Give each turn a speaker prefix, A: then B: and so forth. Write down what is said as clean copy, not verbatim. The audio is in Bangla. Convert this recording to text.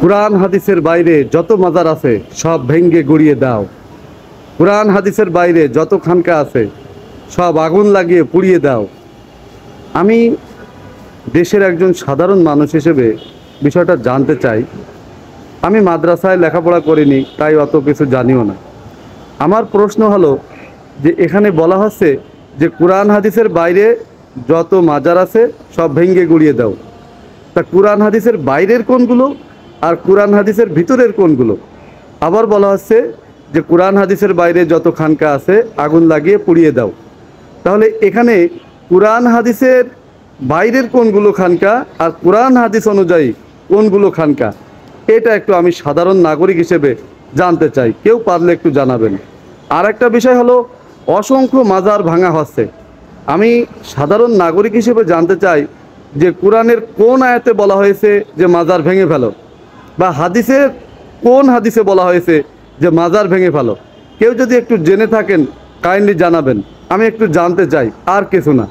A: কুরআন হাদিসের বাইরে যত মাজার আছে সব ভেঙ্গে গুড়িয়ে দাও। কুরআন হাদিসের বাইরে যত খানকা আছে সব আগুন লাগিয়ে পুড়িয়ে দাও। আমি দেশের একজন সাধারণ মানুষ হিসেবে বিষয়টা জানতে চাই। আমি মাদ্রাসায় লেখাপড়া করিনি, তাই অত কিছু জানিও না। আমার প্রশ্ন হলো যে এখানে বলা হচ্ছে যে কুরআন হাদিসের বাইরে যত মাজার আছে সব ভেঙ্গে গুড়িয়ে দাও। তা কুরআন হাদিসের বাইরের কোনগুলো আর কুরআন হাদিসের ভিতরের কোনগুলো? আবার বলা হচ্ছে যে কুরআন হাদিসের বাইরে যত খানকা আছে আগুন লাগিয়ে পুড়িয়ে দাও। তাহলে এখানে কুরআন হাদিসের বাইরের কোনগুলো খানকা আর কুরআন হাদিস অনুযায়ী কোনগুলো খানকা, এটা একটু আমি সাধারণ নাগরিক হিসেবে জানতে চাই। কেউ পারলে একটু জানাবেন। আর একটা বিষয় হলো, অসংখ্য মাজার ভাঙা হচ্ছে। আমি সাধারণ নাগরিক হিসেবে জানতে চাই যে কোরআনের কোন আয়াতে বলা হয়েছে যে মাজার ভেঙে ফেলো, বা হাদিসের কোন হাদিসে বলা হয়েছে যে মাজার ভেঙে ফেলো। কেউ যদি একটু জেনে থাকেন কাইন্ডলি জানাবেন, আমি একটু জানতে চাই, আর কিছু না।